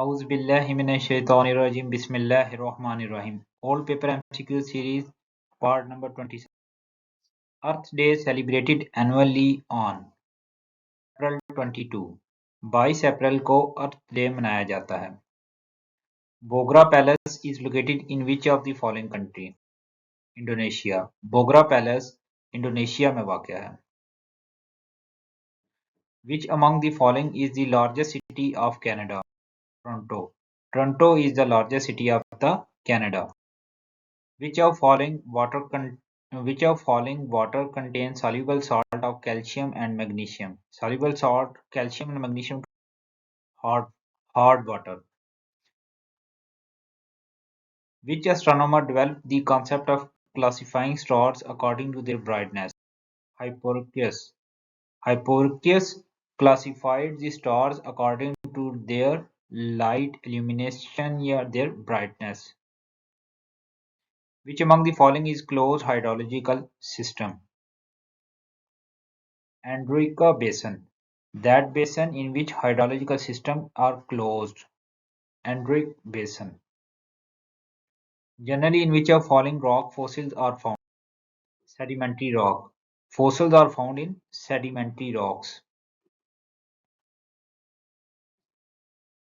Auzubillahiminash-shaytanir-rajim. Bismillahir-rahmanir-rahim. All paper MCQ series, part number 27. Earth Day celebrated annually on April 22. 22 अप्रैल को अर्थ day मनाया जाता है. Bogra palace is located in which of the following country? Indonesia. Bogra palace Indonesia में वाक़या है. Which among the following is the largest city of Canada? Toronto. Toronto is the largest city of the Canada. Which of following water contains soluble salt of calcium and magnesium? Soluble salt, calcium and magnesium, hard water. Which astronomer developed the concept of classifying stars according to their brightness? Hipparchus. Hipparchus classified the stars according to their light illumination or their brightness. Which among the following is closed hydrological system? Andreika Basin. That basin in which hydrological systems are closed. Andreik Basin. Generally, in which of following rock fossils are found? Sedimentary rock. Fossils are found in sedimentary rocks.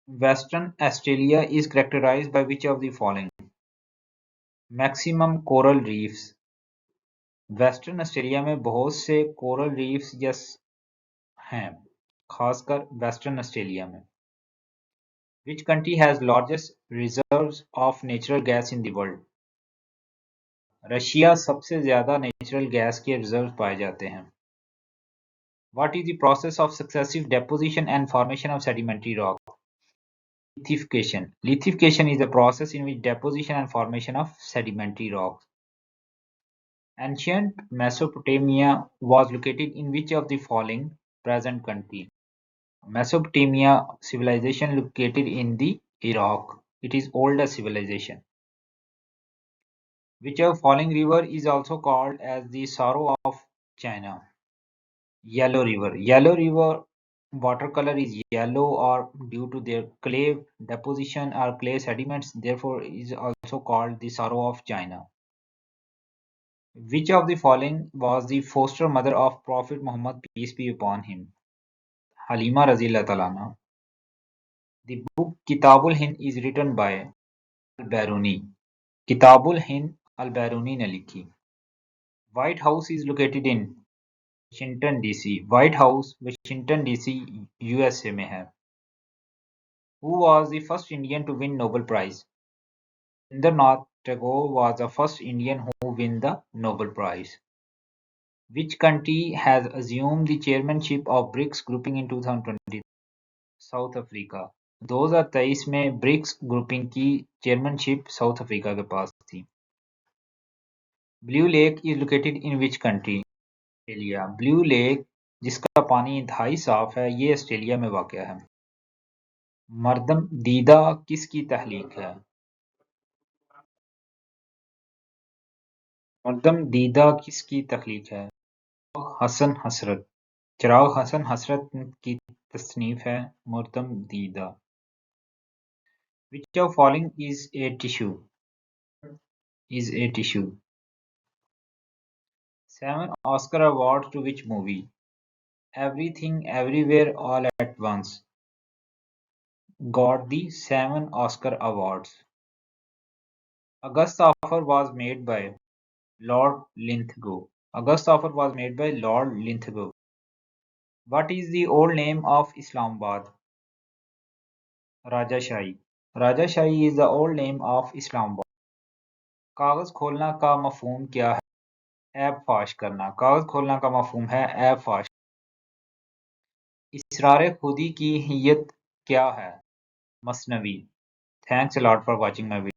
Western Australia is characterized by which of the following? Maximum coral reefs. Western Australia में बहुत से coral reefs हैं, खासकर western Australia में. Which country has largest reserves of natural gas in the world? Russia सबसे ज्यादा natural gas के reserve पाए जाते हैं. What is the process of successive deposition and formation of sedimentary rock? Lithification. Lithification is the process in which deposition and formation of sedimentary rocks. Ancient Mesopotamia was located in which of the following present country? Mesopotamia civilization located in the Iraq. It is oldest civilization. Which of following river is also called as the sorrow of China? Yellow River. Yellow River water color is yellow or due to their clay deposition or clay sediments, therefore is also called the sorrow of China. Which of the following was the foster mother of Prophet Muhammad, peace be upon him? Halima Razillah Talana. The book Kitabul Hind is written by Al-Biruni. Kitabul Hind Al-Biruni ने लिखी. White House is located in Washington DC. White House Washington DC USA में है. Who was the first Indian to win Nobel Prize? Rabindranath Tagore was the first Indian who won the Nobel Prize. Which country has assumed the chairmanship of BRICS grouping in 2020? South Africa. 2023 में BRICS grouping की chairmanship south Africa के पास थी. Blue lake is located in which country? Australia. Blue lake जिसका पानी इंतहाई साफ है, ये ऑस्ट्रेलिया में वाक़या है. मर्दम दीदा किसकी तहलीक है? मर्दम दीदा किसकी तख्लीक है? हसन हसरत. चिराग हसन हसरत की तसनीफ है मर्दम दीदा. Which of following is a tissue? Is a tissue. 7 Oscar awards to which movie? Everything Everywhere All at Once got the 7 Oscar awards. August offer was made by Lord Linlithgow. August offer was made by Lord Linlithgow. What is the old name of Islamabad? Rajashahi. Rajashahi is the old name of Islamabad. कागज खोलना का मफहूम क्या है? ऐब फाश करना. कागज खोलना का मफहूम है ऐब फाश. इसरार खुदी की हियत क्या है? मसनवी. Thanks a lot for watching my video.